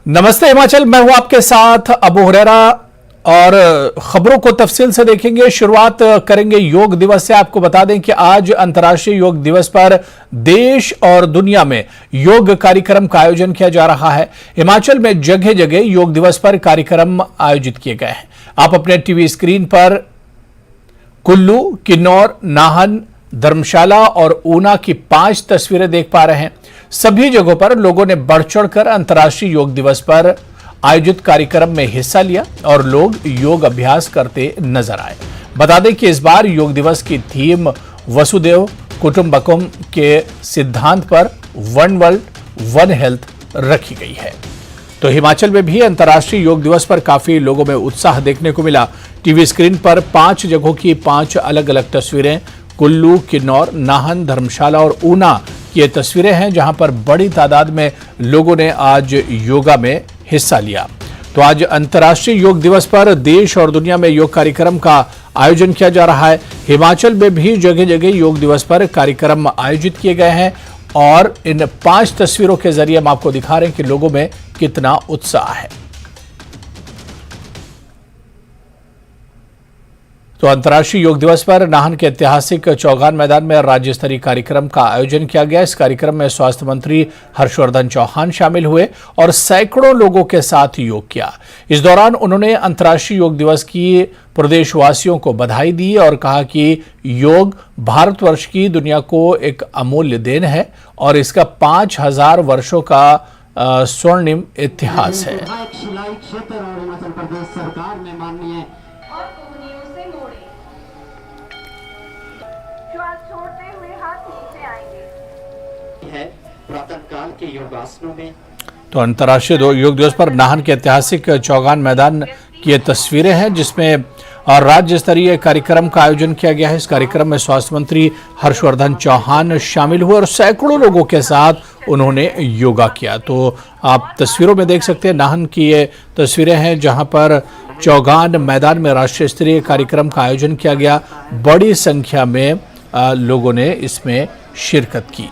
नमस्ते हिमाचल, मैं हूं आपके साथ अबू हुरैरा और खबरों को तफसील से देखेंगे। शुरुआत करेंगे योग दिवस से। आपको बता दें कि आज अंतर्राष्ट्रीय योग दिवस पर देश और दुनिया में योग कार्यक्रम का आयोजन किया जा रहा है। हिमाचल में जगह जगह योग दिवस पर कार्यक्रम आयोजित किए गए हैं। आप अपने टीवी स्क्रीन पर कुल्लू, किन्नौर, नाहन, धर्मशाला और ऊना की 5 तस्वीरें देख पा रहे हैं। सभी जगहों पर लोगों ने बढ़ चढ़कर अंतर्राष्ट्रीय योग दिवस पर आयोजित कार्यक्रम में हिस्सा लिया और लोग योग अभ्यास करते नजर आए। बता दें कि इस बार योग दिवस की थीम वसुदेव कुटुंबकम के सिद्धांत पर वन वर्ल्ड वन हेल्थ रखी गई है। तो हिमाचल में भी अंतर्राष्ट्रीय योग दिवस पर काफी लोगों में उत्साह देखने को मिला। टीवी स्क्रीन पर 5 जगहों की 5 अलग अलग तस्वीरें कुल्लू, किन्नौर, नाहन, धर्मशाला और ऊना की ये तस्वीरें हैं, जहां पर बड़ी तादाद में लोगों ने आज योगा में हिस्सा लिया। तो आज अंतर्राष्ट्रीय योग दिवस पर देश और दुनिया में योग कार्यक्रम का आयोजन किया जा रहा है। हिमाचल में भी जगह जगह योग दिवस पर कार्यक्रम आयोजित किए गए हैं और इन 5 तस्वीरों के जरिए हम आपको दिखा रहे हैं कि लोगों में कितना उत्साह है। तो अंतर्राष्ट्रीय योग दिवस पर नाहन के ऐतिहासिक चौगान मैदान में राज्य स्तरीय कार्यक्रम का आयोजन किया गया। इस कार्यक्रम में स्वास्थ्य मंत्री हर्षवर्धन चौहान शामिल हुए और सैकड़ों लोगों के साथ योग किया। इस दौरान उन्होंने अंतर्राष्ट्रीय योग दिवस की प्रदेशवासियों को बधाई दी और कहा कि योग भारतवर्ष की दुनिया को एक अमूल्य देन है और इसका 5000 वर्षों का स्वर्णिम इतिहास है। छोड़ते हुए हाथ नीचे आएंगे। है पुरातन काल के योगासनों में। तो अंतर्राष्ट्रीय योग दिवस पर नाहन के ऐतिहासिक चौगान मैदान की ये तस्वीरें हैं, जिसमें और राज्य स्तरीय कार्यक्रम का आयोजन किया गया है। इस कार्यक्रम में स्वास्थ्य मंत्री हर्षवर्धन चौहान शामिल हुए और सैकड़ों लोगों के साथ उन्होंने योगा किया। तो आप तस्वीरों में देख सकते हैं नाहन की ये तस्वीरें हैं, जहां पर चौगान मैदान में राष्ट्रीय स्तरीय कार्यक्रम का आयोजन किया गया। बड़ी संख्या में लोगों ने इसमें शिरकत की।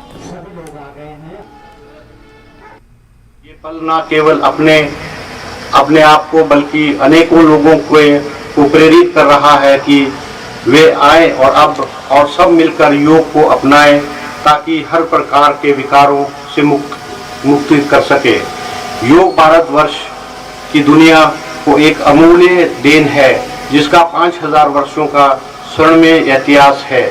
ये पल न केवल अपने आप को बल्कि अनेकों लोगों को प्रेरित कर रहा है कि वे आए और सब मिलकर योग को अपनाएं, ताकि हर प्रकार के विकारों से मुक्ति कर सके। योग भारतवर्ष की दुनिया को एक अमूल्य देन है, जिसका 5000 वर्षों का स्वर्णिम इतिहास है।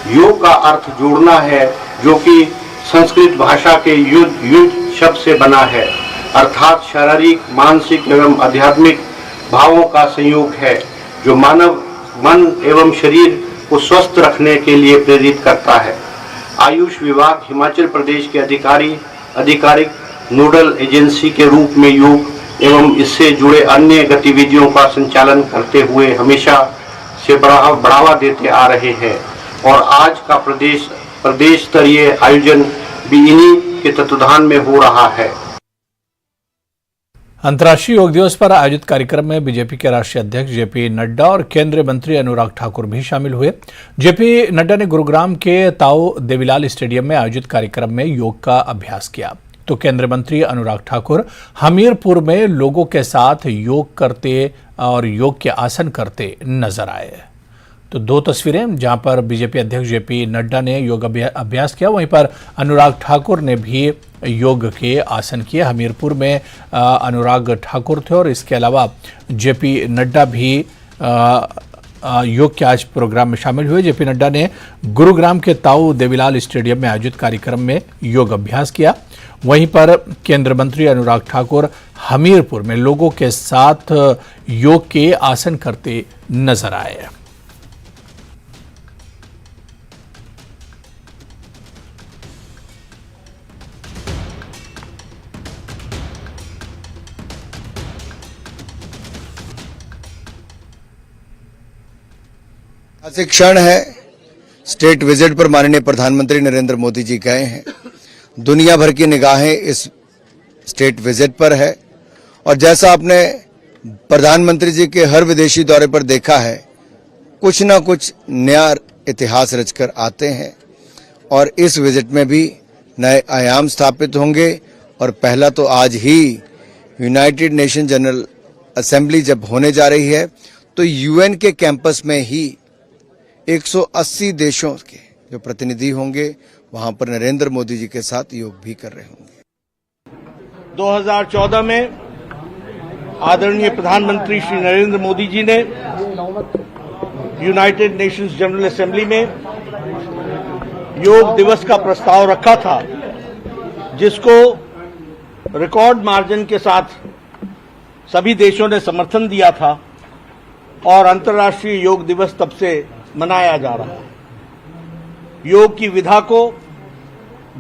योग का अर्थ जोड़ना है, जो कि संस्कृत भाषा के युद्ध शब्द से बना है, अर्थात शारीरिक, मानसिक एवं आध्यात्मिक भावों का संयोग है, जो मानव मन एवं शरीर को स्वस्थ रखने के लिए प्रेरित करता है। आयुष विभाग हिमाचल प्रदेश के आधिकारिक नोडल एजेंसी के रूप में योग एवं इससे जुड़े अन्य गतिविधियों का संचालन करते हुए हमेशा से बढ़ावा देते आ रहे हैं और आज का प्रदेश स्तरीय आयोजन भी इन्हीं के तत्वाधान में हो रहा है। अंतर्राष्ट्रीय योग दिवस पर आयोजित कार्यक्रम में बीजेपी के राष्ट्रीय अध्यक्ष जेपी नड्डा और केंद्रीय मंत्री अनुराग ठाकुर भी शामिल हुए। जेपी नड्डा ने गुरुग्राम के ताऊ देवीलाल स्टेडियम में आयोजित कार्यक्रम में योग का अभ्यास किया। तो केंद्रीय मंत्री अनुराग ठाकुर हमीरपुर में लोगों के साथ योग करते और योग के आसन करते नजर आए। तो 2 तस्वीरें जहां पर बीजेपी अध्यक्ष जेपी नड्डा ने योग अभ्यास किया, वहीं पर अनुराग ठाकुर ने भी योग के आसन किए। हमीरपुर में अनुराग ठाकुर थे और इसके अलावा जेपी नड्डा भी योग के आज प्रोग्राम में शामिल हुए। जेपी नड्डा ने गुरुग्राम के ताऊ देवीलाल स्टेडियम में आयोजित कार्यक्रम में योग अभ्यास किया। वहीं पर केंद्रीय मंत्री अनुराग ठाकुर हमीरपुर में लोगों के साथ योग के आसन करते नजर आए। ऐतिहासिक क्षण है। स्टेट विजिट पर माननीय प्रधानमंत्री नरेंद्र मोदी जी गए हैं। दुनिया भर की निगाहें इस स्टेट विजिट पर है और जैसा आपने प्रधानमंत्री जी के हर विदेशी दौरे पर देखा है, कुछ ना कुछ नया इतिहास रचकर आते हैं और इस विजिट में भी नए आयाम स्थापित होंगे और पहला तो आज ही यूनाइटेड नेशन जनरल असेंबली जब होने जा रही है तो यूएन के कैंपस में ही 180 देशों के जो प्रतिनिधि होंगे वहां पर नरेंद्र मोदी जी के साथ योग भी कर रहे होंगे। 2014 में आदरणीय प्रधानमंत्री श्री नरेंद्र मोदी जी ने यूनाइटेड नेशंस जनरल असेंबली में योग दिवस का प्रस्ताव रखा था, जिसको रिकॉर्ड मार्जिन के साथ सभी देशों ने समर्थन दिया था और अंतर्राष्ट्रीय योग दिवस तब से मनाया जा रहा है। योग की विधा को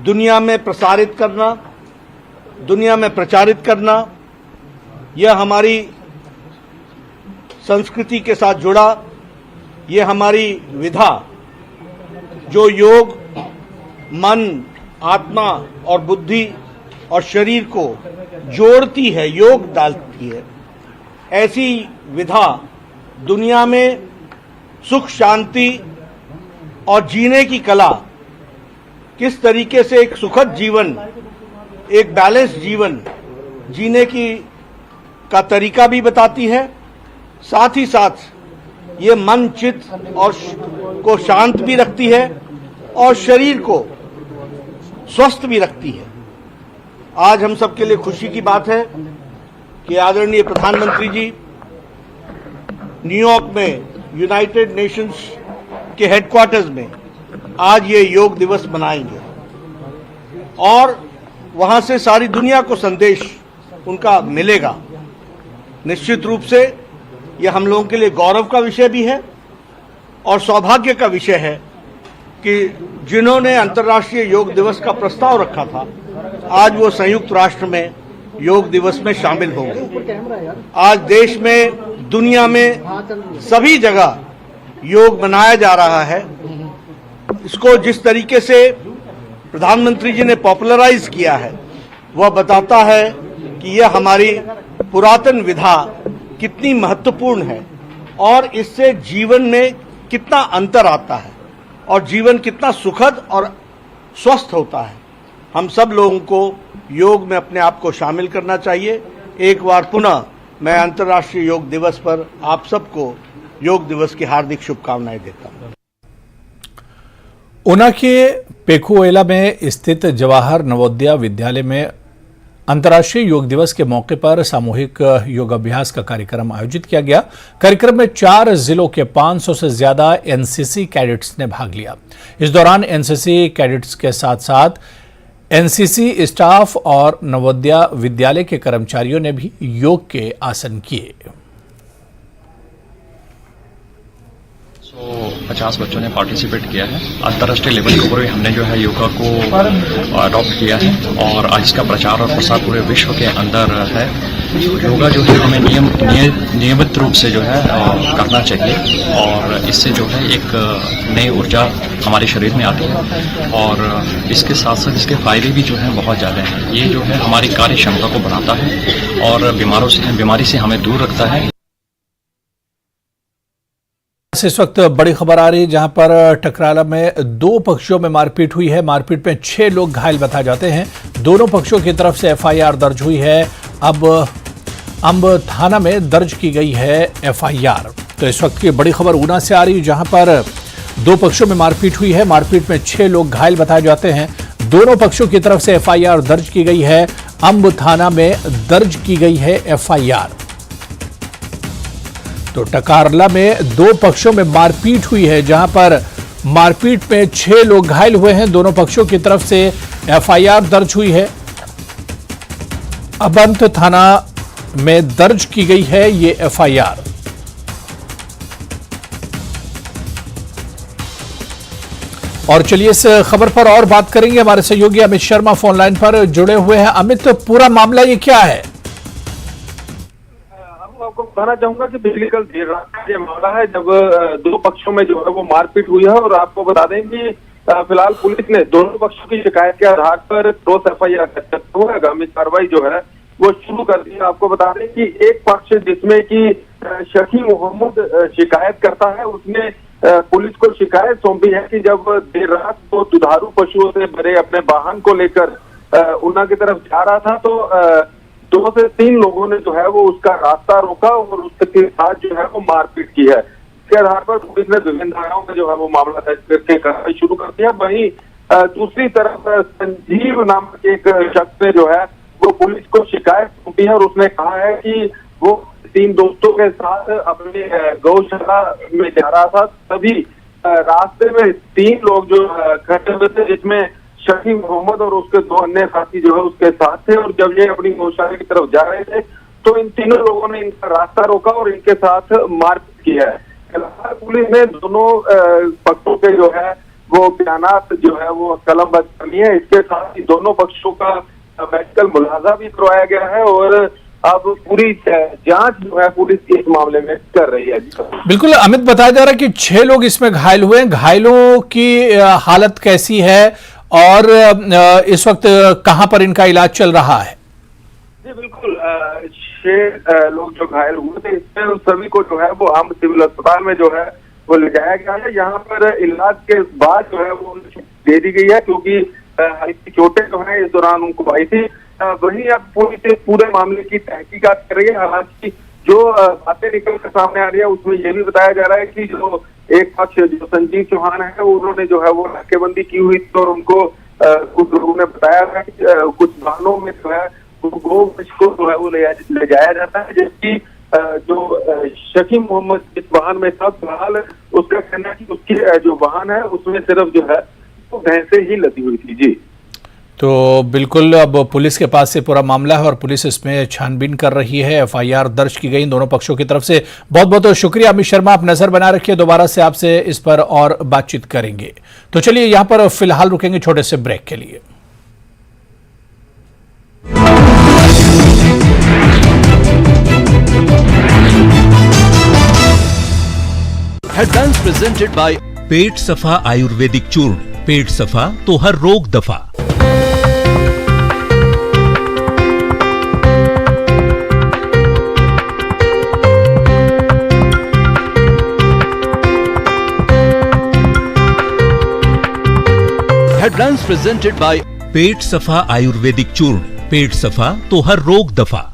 दुनिया में प्रसारित करना, दुनिया में प्रचारित करना, यह हमारी संस्कृति के साथ जुड़ा, यह हमारी विधा जो योग मन, आत्मा और बुद्धि और शरीर को जोड़ती है, योग डालती है, ऐसी विधा दुनिया में सुख शांति और जीने की कला, किस तरीके से एक सुखद जीवन, एक बैलेंस जीवन जीने की का तरीका भी बताती है। साथ ही साथ ये मन, चित्त और को शांत भी रखती है और शरीर को स्वस्थ भी रखती है। आज हम सबके लिए खुशी की बात है कि आदरणीय प्रधानमंत्री जी न्यूयॉर्क में यूनाइटेड नेशंस के हेडक्वार्टर्स में आज ये योग दिवस मनाएंगे और वहां से सारी दुनिया को संदेश उनका मिलेगा। निश्चित रूप से यह हम लोगों के लिए गौरव का विषय भी है और सौभाग्य का विषय है कि जिन्होंने अंतर्राष्ट्रीय योग दिवस का प्रस्ताव रखा था, आज वो संयुक्त राष्ट्र में योग दिवस में शामिल होंगे। आज देश में, दुनिया में सभी जगह योग मनाया जा रहा है। इसको जिस तरीके से प्रधानमंत्री जी ने पॉपुलराइज किया है, वह बताता है कि यह हमारी पुरातन विधा कितनी महत्वपूर्ण है और इससे जीवन में कितना अंतर आता है और जीवन कितना सुखद और स्वस्थ होता है। हम सब लोगों को योग में अपने आप को शामिल करना चाहिए। एक बार पुनः मैं अंतर्राष्ट्रीय योग दिवस पर आप सबको योग दिवस की हार्दिक शुभकामनाएं देता हूं। ऊना के पेखुएला में स्थित जवाहर नवोदय विद्यालय में अंतर्राष्ट्रीय योग दिवस के मौके पर सामूहिक योगाभ्यास का कार्यक्रम आयोजित किया गया। कार्यक्रम में 4 जिलों के 500 से ज्यादा एनसीसी कैडेट्स ने भाग लिया। इस दौरान एनसीसी कैडेट्स के साथ साथ एनसीसी स्टाफ और नवोदय विद्यालय के कर्मचारियों ने भी योग के आसन किए। 50 बच्चों ने पार्टिसिपेट किया है। अंतर्राष्ट्रीय लेवल के ऊपर भी हमने जो है योगा को अडॉप्ट किया है और आज इसका प्रचार और प्रसार पूरे विश्व के अंदर है। योगा जो है हमें नियमित रूप से जो है करना चाहिए और इससे जो है एक नई ऊर्जा हमारे शरीर में आती है और इसके साथ साथ इसके फायदे भी जो है बहुत ज़्यादा हैं। ये जो है हमारी कार्य क्षमता को बढ़ाता है और बीमारी से हमें दूर रखता है। इस वक्त बड़ी खबर आ रही है जहां पर टकराला में 2 पक्षों में मारपीट हुई है। मारपीट में 6 लोग घायल बताए जाते हैं। दोनों पक्षों की तरफ से एफआईआर दर्ज हुई है। अब अंब थाना में दर्ज की गई है एफआईआर। तो इस वक्त की बड़ी खबर ऊना से आ रही है जहां पर 2 पक्षों में मारपीट हुई है। मारपीट में 6 लोग घायल बताए जाते हैं। दोनों पक्षों की तरफ से एफआईआर दर्ज की गई है। अंब थाना में दर्ज की गई है एफआईआर। तो टकारला में 2 पक्षों में मारपीट हुई है जहां पर मारपीट में 6 लोग घायल हुए हैं। दोनों पक्षों की तरफ से एफआईआर दर्ज हुई है। अबंत थाना में दर्ज की गई है ये एफआईआर। और चलिए इस खबर पर और बात करेंगे। हमारे सहयोगी अमित शर्मा फोन लाइन पर जुड़े हुए हैं। अमित, पूरा मामला ये क्या है? आपको बताना चाहूंगा कि पिछली कल देर रात का ये मामला है जब 2 पक्षों में जो है वो मारपीट हुई है और आपको बता दें कि फिलहाल पुलिस ने दोनों पक्षों की शिकायत के आधार पर क्रॉस एफआईआर करते हुए आगामी कार्रवाई जो है वो शुरू कर दी है। आपको बता दें कि एक पक्ष जिसमें कि शकी मोहम्मद शिकायत करता है, उसने पुलिस को शिकायत सौंपी है कि जब देर रात वो दुधारू पशुओं से भरे अपने वाहन को लेकर ऊना की तरफ जा रहा था तो 2 से 3 लोगों ने जो है वो उसका रास्ता रोका और उसके साथ जो है वो मारपीट की है। इसके आधार पर पुलिस ने विभिन्न धाराओं में जो है वो मामला दर्ज करके कार्रवाई शुरू कर दिया। वहीं दूसरी तरफ संजीव नामक एक शख्स ने जो है वो पुलिस को शिकायत सौंपी है और उसने कहा है कि वो 3 दोस्तों के साथ अपने गौशाला में जा रहा था, तभी रास्ते में 3 लोग जो खड़े हुए थे, जिसमें शफी मोहम्मद और उसके 2 अन्य साथी जो है उसके साथ थे। और जब ये अपनी गौशाला की तरफ जा रहे थे तो इन तीनों लोगों ने इनका रास्ता रोका और इनके साथ मारपीट की है। फिलहाल पुलिस ने दोनों पक्षों के जो है वो बयानात जो है वो कलमबंद कर लिए हैं। इसके साथ ही दोनों पक्षों का मेडिकल मुलाजा भी करवाया गया है और अब पूरी जांच जो है पुलिस इस मामले में कर रही है। बिल्कुल अमित, बताया जा रहा है कि 6 लोग इसमें घायल हुए हैं। घायलों की हालत कैसी है और इस वक्त कहां पर इनका इलाज चल रहा है? जी बिल्कुल, 6 लोग जो घायल हुए थे इसमें उन सभी को जो है वो आम सिविल अस्पताल में जो है वो ले जाया गया है। यहाँ पर इलाज के बाद जो है वो दे दी गई है, क्योंकि हल्की चोटें जो है इस दौरान उनको आई थी। वहीं अब पुलिस पूरे मामले की तहकीकात कर रही है। हालांकि जो बातें निकल कर सामने आ रही है उसमें यह भी बताया जा रहा है कि जो एक पक्ष जो संजीव चौहान है उन्होंने जो है वो नाकेबंदी की हुई थी और उनको कुछ लोगों ने बताया था कि कुछ वाहनों में जो है गोवंश को जो है वो ले जाया जाता है, जबकि जो शकीम मोहम्मद इस वाहन में था, फिलहाल उसका कहना है कि उसकी जो वाहन है उसमें सिर्फ जो है वो भैंसे ही लदी हुई थी। जी तो बिल्कुल अब पुलिस के पास से पूरा मामला है और पुलिस इसमें छानबीन कर रही है। एफआईआर दर्ज की गई इन दोनों पक्षों की तरफ से। बहुत बहुत शुक्रिया अमित शर्मा, आप नजर बना रखिए, दोबारा से आपसे इस पर और बातचीत करेंगे। तो चलिए यहां पर फिलहाल रुकेंगे छोटे से ब्रेक के लिए। हेडलाइंस प्रेजेंटेड बाय पेट सफा आयुर्वेदिक चूर्ण। पेट सफा तो हर रोग दफा। हेडलाइंस प्रेजेंटेड बाय पेट सफा आयुर्वेदिक चूर्ण। पेट सफा तो हर रोग दफा।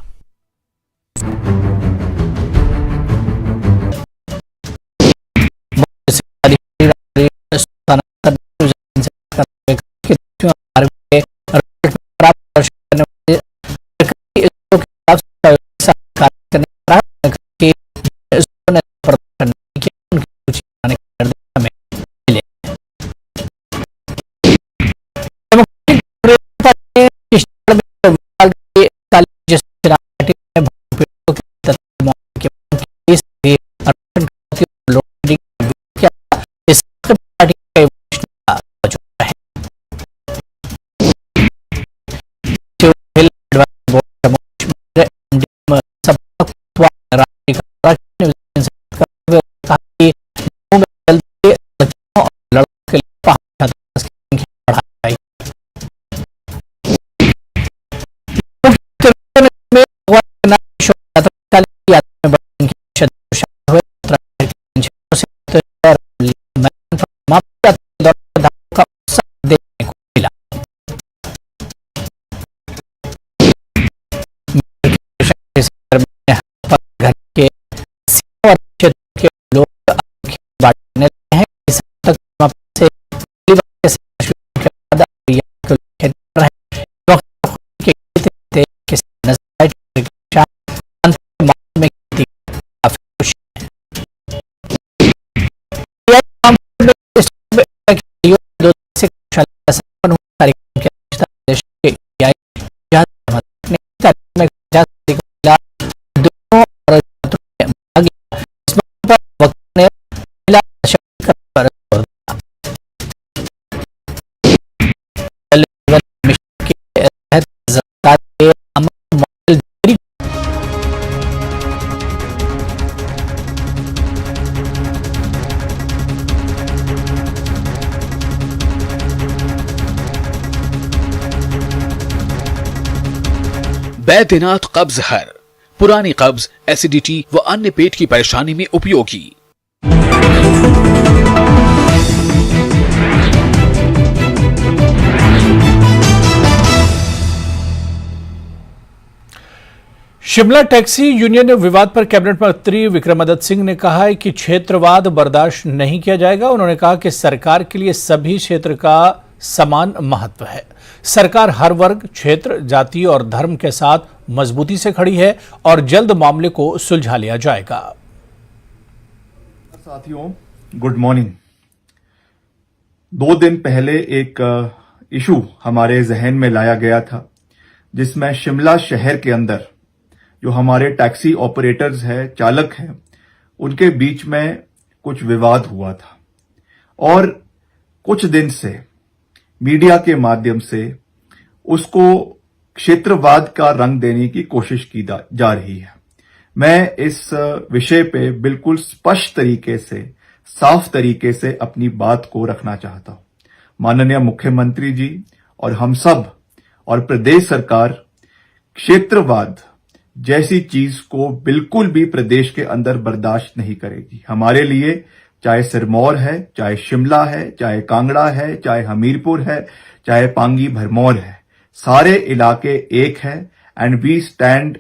बैद्यनाथ कब्ज हर। पुरानी कब्ज, एसिडिटी व अन्य पेट की परेशानी में उपयोगी। शिमला टैक्सी यूनियन विवाद पर कैबिनेट मंत्री विक्रमादित्य सिंह ने कहा है कि क्षेत्रवाद बर्दाश्त नहीं किया जाएगा। उन्होंने कहा कि सरकार के लिए सभी क्षेत्र का समान महत्व है। सरकार हर वर्ग, क्षेत्र, जाति और धर्म के साथ मजबूती से खड़ी है और जल्द मामले को सुलझा लिया जाएगा। साथियों, गुड मॉर्निंग। 2 दिन पहले एक इशू हमारे जहन में लाया गया था, जिसमें शिमला शहर के अंदर जो हमारे टैक्सी ऑपरेटर्स हैं, चालक हैं, उनके बीच में कुछ विवाद हुआ था और कुछ दिन से मीडिया के माध्यम से उसको क्षेत्रवाद का रंग देने की कोशिश की जा रही है। मैं इस विषय पे बिल्कुल स्पष्ट तरीके से, साफ तरीके से अपनी बात को रखना चाहता हूं। माननीय मुख्यमंत्री जी और हम सब और प्रदेश सरकार क्षेत्रवाद जैसी चीज को बिल्कुल भी प्रदेश के अंदर बर्दाश्त नहीं करेगी। हमारे लिए चाहे सिरमौर है, चाहे शिमला है, चाहे कांगड़ा है, चाहे हमीरपुर है, चाहे पांगी भरमौर है, सारे इलाके एक है and we stand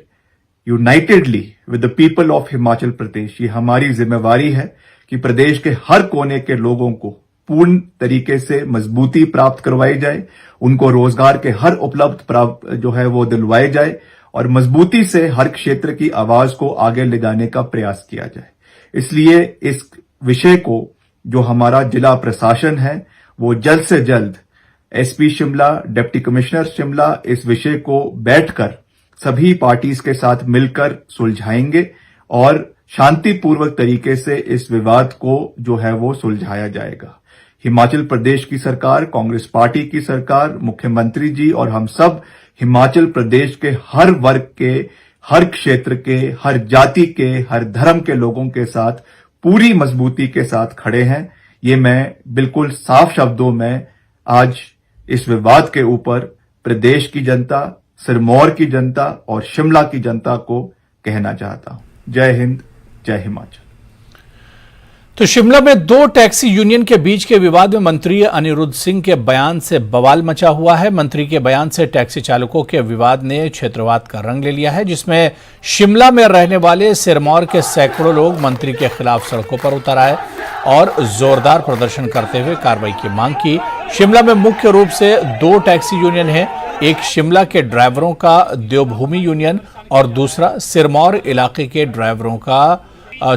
unitedly with the people of Himachal Pradesh. ये हमारी जिम्मेवारी है कि प्रदेश के हर कोने के लोगों को पूर्ण तरीके से मजबूती प्राप्त करवाई जाए, उनको रोजगार के हर उपलब्ध जो है वो दिलवाए जाए और मजबूती से हर क्षेत्र की आवाज को आगे ले जाने का प्रयास किया जाए। इसलिए इस विषय को जो हमारा जिला प्रशासन है वो जल्द से जल्द SP Shimla, deputy commissioner Shimla इस विषय को बैठकर सभी पार्टीज के साथ मिलकर सुलझाएंगे और शांतिपूर्वक तरीके से इस विवाद को जो है वो सुलझाया जाएगा। हिमाचल प्रदेश की सरकार, कांग्रेस पार्टी की सरकार, मुख्यमंत्री जी और हम सब हिमाचल प्रदेश के हर वर्ग के, हर क्षेत्र के, हर जाति के, हर धर्म के लोगों के साथ पूरी मजबूती के साथ खड़े हैं। ये मैं बिल्कुल साफ शब्दों में आज इस विवाद के ऊपर प्रदेश की जनता, सिरमौर की जनता और शिमला की जनता को कहना चाहता हूं। जय हिंद, जय हिमाचल। तो शिमला में 2 टैक्सी यूनियन के बीच के विवाद में मंत्री अनिरुद्ध सिंह के बयान से बवाल मचा हुआ है। मंत्री के बयान से टैक्सी चालकों के विवाद ने क्षेत्रवाद का रंग ले लिया है, जिसमें शिमला में रहने वाले सिरमौर के सैकड़ों लोग मंत्री के खिलाफ सड़कों पर उतर आए और जोरदार प्रदर्शन करते हुए कार्रवाई की मांग की। शिमला में मुख्य रूप से 2 टैक्सी यूनियन है, एक शिमला के ड्राइवरों का देवभूमि यूनियन और दूसरा सिरमौर इलाके के ड्राइवरों का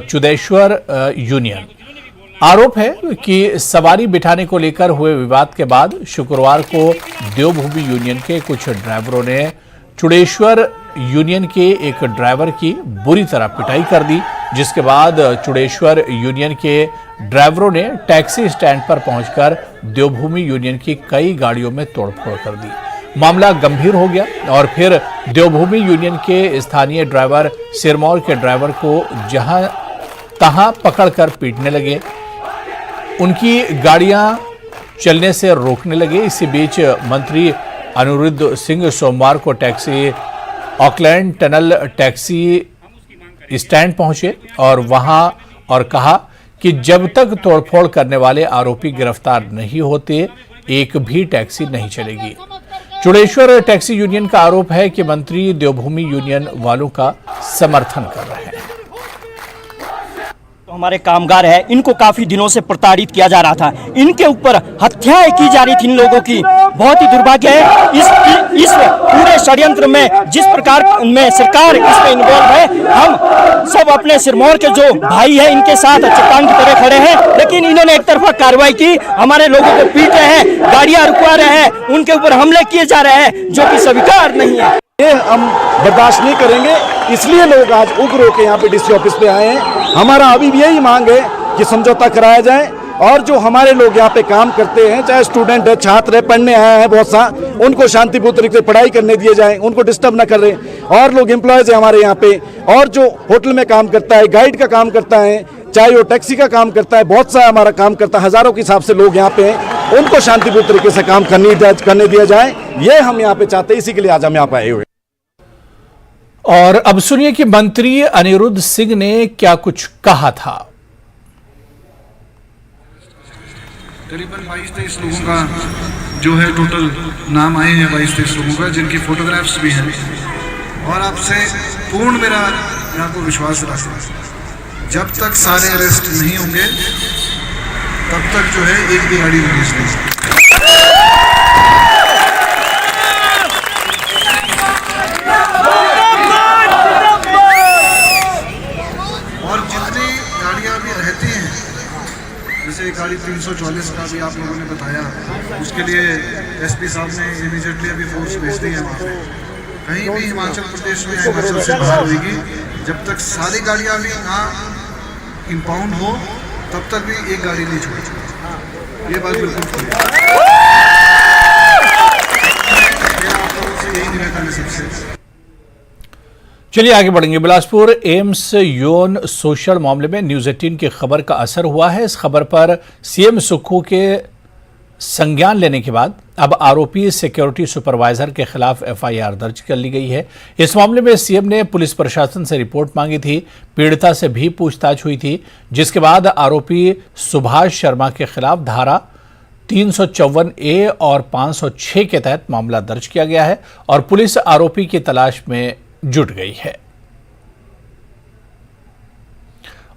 चुदेश्वर यूनियन। आरोप है कि सवारी बिठाने को लेकर हुए विवाद के बाद शुक्रवार को देवभूमि यूनियन के कुछ ड्राइवरों ने चुदेश्वर यूनियन के एक ड्राइवर की बुरी तरह पिटाई कर दी, जिसके बाद चुदेश्वर यूनियन के ड्राइवरों ने टैक्सी स्टैंड पर पहुंचकर देवभूमि यूनियन की कई गाड़ियों में तोड़फोड़ कर दी। मामला गंभीर हो गया और फिर देवभूमि यूनियन के स्थानीय ड्राइवर सिरमौर के ड्राइवर को जहां तहां पकड़कर पीटने लगे, उनकी गाड़ियां चलने से रोकने लगे। इसी बीच मंत्री अनिरुद्ध सिंह सोमवार को taxi Auckland tunnel taxi stand पहुंचे और वहां और कहा कि जब तक तोड़फोड़ करने वाले आरोपी गिरफ्तार नहीं होते, एक भी टैक्सी नहीं चलेगी। चुदेश्वर टैक्सी यूनियन का आरोप है कि मंत्री देवभूमि यूनियन वालों का समर्थन कर रहे हैं। हमारे कामगार हैं, इनको काफी दिनों से प्रताड़ित किया जा रहा था, इनके ऊपर हत्याएं की जा रही थी इन लोगों की। बहुत ही दुर्भाग्य है इस पूरे षड्यंत्र में जिस प्रकार में सरकार इसमें इन्वॉल्व है। हम सब अपने सिरमौर के जो भाई हैं इनके साथ चट्टान की तरह खड़े हैं, लेकिन इन्होंने एक तरफा कार्रवाई की, हमारे लोगों को पीट रहे हैं, गाड़ियां रुकवा रहे हैं, उनके ऊपर हमले किए जा रहे हैं, जो कि स्वीकार नहीं है। ये हम बर्दाश्त नहीं करेंगे, इसलिए लोग आज उग्र होकर यहाँ पे डीसी ऑफिस पे आए हैं। हमारा अभी भी यही मांग है कि समझौता कराया जाए और जो हमारे लोग यहाँ पे काम करते हैं, चाहे स्टूडेंट है, छात्र है, पढ़ने आए हैं बहुत सा, उनको शांतिपूर्ण तरीके से पढ़ाई करने दिए जाए, उनको डिस्टर्ब ना कर रहे। और लोग एम्प्लॉयज है हमारे यहाँ पे, और जो होटल में काम करता है, गाइड का काम करता है, चाहे वो टैक्सी का काम करता है, बहुत सा हमारा काम करता है, हजारों के हिसाब से लोग यहाँ पे हैं, उनको शांतिपूर्ण तरीके से काम करने दिया जाए, ये हम यहाँ पे चाहते हैं। इसी के लिए आज हम यहाँ पे आए हुए। और अब सुनिए कि मंत्री अनिरुद्ध सिंह ने क्या कुछ कहा था। करीबन 22-23 लोगों का जो है टोटल नाम आए हैं, 22-23 लोगों का, जिनकी फोटोग्राफ्स भी हैं। और आपसे पूर्ण मेरा मैं आपको विश्वास दिलाता हूं, जब तक सारे अरेस्ट नहीं होंगे तब तक जो है एक भी गाड़ी रिलीज नहीं होगी। और जितनी गाड़ियां भी रहती हैं, जैसे गाड़ी 344 का भी आप लोगों ने बताया, उसके लिए एसपी साहब ने इमीडिएटली अभी फोर्स भेज दी है वहाँ पे। कहीं भी हिमाचल प्रदेश में हिमाचल से बाहर होगी, जब तक सारी गाड़ियाँ भी ना इंपाउंड हो तब तक भी एक गाड़ी नहीं छोड़ी। ये बात बिल्कुल मेरा आप लोगों से यही निवेदन है सबसे। चलिए आगे बढ़ेंगे। बिलासपुर एम्स यौन शोषण मामले में न्यूज 18 की खबर का असर हुआ है। इस खबर पर सीएम सुक्खू के संज्ञान लेने के बाद अब आरोपी सिक्योरिटी सुपरवाइजर के खिलाफ एफआईआर दर्ज कर ली गई है। इस मामले में सीएम ने पुलिस प्रशासन से रिपोर्ट मांगी थी, पीड़िता से भी पूछताछ हुई थी, जिसके बाद आरोपी सुभाष शर्मा के खिलाफ धारा 354A और 506 के तहत मामला दर्ज किया गया है और पुलिस आरोपी की तलाश में जुट गई है।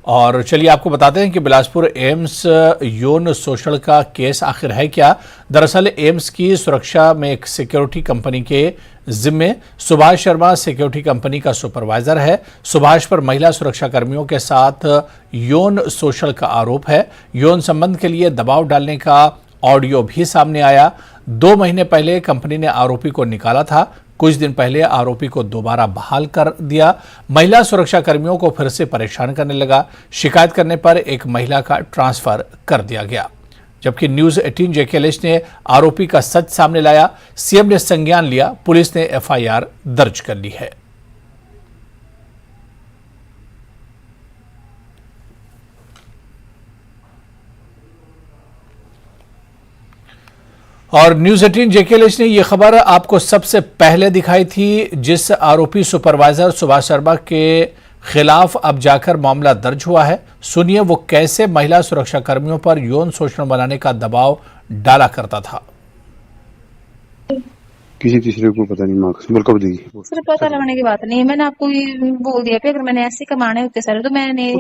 और चलिए आपको बताते हैं कि बिलासपुर एम्स यौन शोषण का केस आखिर है क्या। दरअसल एम्स की सुरक्षा में एक सिक्योरिटी कंपनी के जिम्मे सुभाष शर्मा सिक्योरिटी कंपनी का सुपरवाइजर है। सुभाष पर महिला सुरक्षा कर्मियों के साथ यौन शोषण का आरोप है। यौन संबंध के लिए दबाव डालने का ऑडियो भी सामने आया। 2 महीने पहले कंपनी ने आरोपी को निकाला था। कुछ दिन पहले आरोपी को दोबारा बहाल कर दिया। महिला सुरक्षा कर्मियों को फिर से परेशान करने लगा। शिकायत करने पर एक महिला का ट्रांसफर कर दिया गया। जबकि न्यूज 18 जेकेएलएच ने आरोपी का सच सामने लाया। सीएम ने संज्ञान लिया। पुलिस ने एफआईआर दर्ज कर ली है। और न्यूज 18 जेकेएलएच ने यह खबर आपको सबसे पहले दिखाई थी। जिस आरोपी सुपरवाइजर सुभाष शर्मा के खिलाफ अब जाकर मामला दर्ज हुआ है, सुनिए वो कैसे महिला सुरक्षा कर्मियों पर यौन शोषण बनाने का दबाव डाला करता था। किसी तीसरे को पता नहीं, माँ को देगी सर। पता लगाने की बात नहीं है, मैंने आपको ये बोल दिया कि अगर मैंने ऐसे कमाने होते सर तो मैंने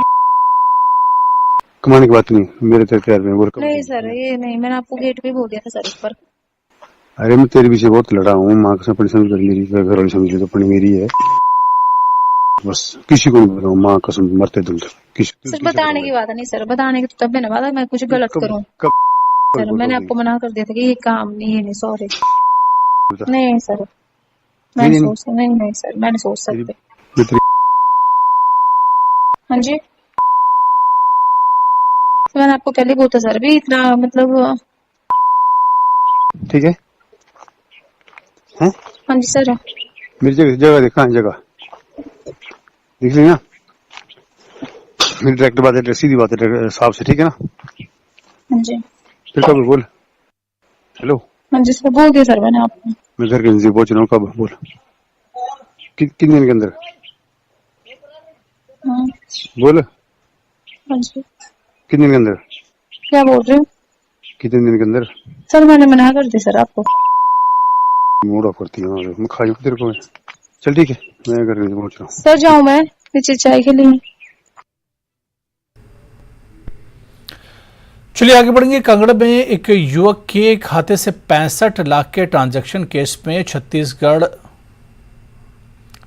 कमाने की बात नहीं, मेरे तैयार में नहीं सर, ये नहीं, मैंने आपको गेट पे बोल दिया था सर इस पर। अरे मैं तेरे पीछे बहुत लड़ा हूँ, माँ कसम अपनी समझ कर, मेरी घर वाली समझ ली तो अपनी मेरी है, बस किसी को नहीं बताऊँ, माँ कसम मरते तुम सर। बताने की बात नहीं सर, बताने की तो तब मैंने बात मैं कुछ गलत करूँ सर। मैंने आपको मना कर दिया था कि ये काम नहीं, सॉरी नहीं सर, मैंने सोच नहीं सर, मैंने सोच सकते। हाँ जी मैंने आपको पहले बोला सर भी इतना मतलब ठीक है। हाँ जी सर। मेरी जगह देखा है, जगह देख ली ना, मेरी डायरेक्ट बात है, सीधी बात है साहब से, ठीक है ना। हाँ जी फिर कब बोल। हेलो हाँ जी सर, बोल दिया सर मैंने आपको। मैं घर के नजदीक पहुंच रहा हूँ, कब बोल। कितने दिन के अंदर बोल। हाँ जी कितने दिन के अंदर, क्या बोल रहे हो। कितने दिन के अंदर सर मैंने मना कर दिया सर आपको। मूड ऑफ करती हूँ मैं, खाई तेरे को। चल ठीक है, मैं घर पहुंच रहा हूँ सर। जाऊँ मैं पीछे चाय के लिए। चलिए आगे बढ़ेंगे। कांगड़ा में एक युवक के खाते से 65 लाख के ट्रांजैक्शन केस में छत्तीसगढ़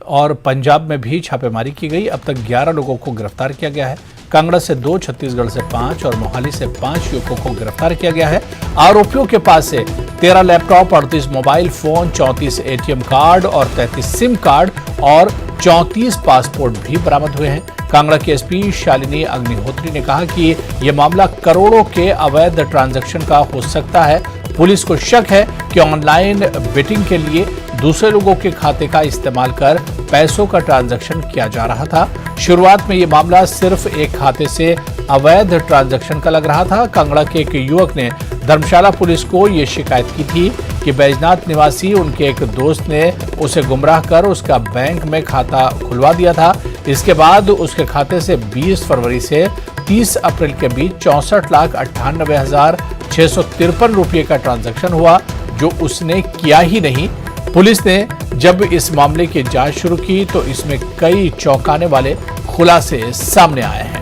और पंजाब में भी छापेमारी की गई। अब तक 11 लोगों को गिरफ्तार किया गया है। कांगड़ा से 2, छत्तीसगढ़ से 5 और मोहाली से 5 युवकों को गिरफ्तार किया गया है। आरोपियों के पास से 13 laptop, 38 mobile phone, 34 ATM card और 33 सिम कार्ड और 34 पासपोर्ट भी बरामद हुए हैं। कांगड़ा के एसपी शालिनी अग्निहोत्री ने कहा कि यह मामला करोड़ों के अवैध ट्रांजैक्शन का हो सकता है। पुलिस को शक है कि ऑनलाइन बेटिंग के लिए दूसरे लोगों के खाते का इस्तेमाल कर पैसों का ट्रांजैक्शन किया जा रहा था। शुरुआत में यह मामला सिर्फ एक खाते से अवैध ट्रांजैक्शन का लग रहा था। कांगड़ा के एक युवक ने धर्मशाला पुलिस को यह शिकायत की थी कि बैजनाथ निवासी उनके एक दोस्त ने उसे गुमराह कर उसका बैंक में खाता खुलवा दिया था। इसके बाद उसके खाते से 20 फरवरी से 30 अप्रैल के बीच 64,98,653 रुपये का ट्रांजैक्शन हुआ, जो उसने किया ही नहीं। पुलिस ने जब इस मामले की जांच शुरू की तो इसमें कई चौंकाने वाले खुलासे सामने आए हैं।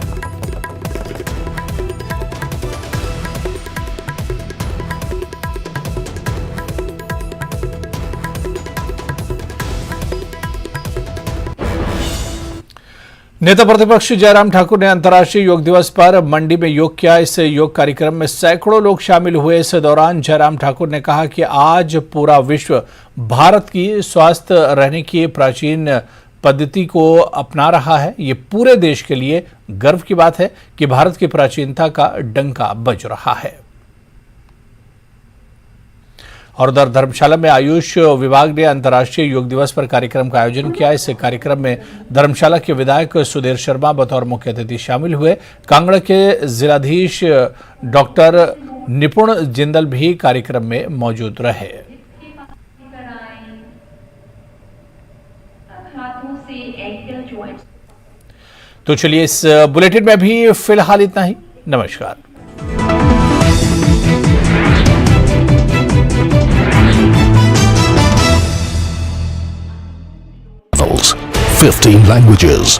नेता प्रतिपक्ष जयराम ठाकुर ने अंतर्राष्ट्रीय योग दिवस पर मंडी में योग किया। इस योग कार्यक्रम में सैकड़ों लोग शामिल हुए। इस दौरान जयराम ठाकुर ने कहा कि आज पूरा विश्व भारत की स्वस्थ रहने की प्राचीन पद्धति को अपना रहा है। ये पूरे देश के लिए गर्व की बात है कि भारत की प्राचीनता का डंका बज रहा है। और उधर धर्मशाला में आयुष विभाग ने अंतर्राष्ट्रीय योग दिवस पर कार्यक्रम का आयोजन किया। इस कार्यक्रम में धर्मशाला के विधायक सुधीर शर्मा बतौर मुख्य अतिथि शामिल हुए। कांगड़ा के जिलाधीश डॉक्टर निपुण जिंदल भी कार्यक्रम में मौजूद रहे। तो चलिए इस बुलेटिन में भी फिलहाल इतना ही। नमस्कार। 15 languages.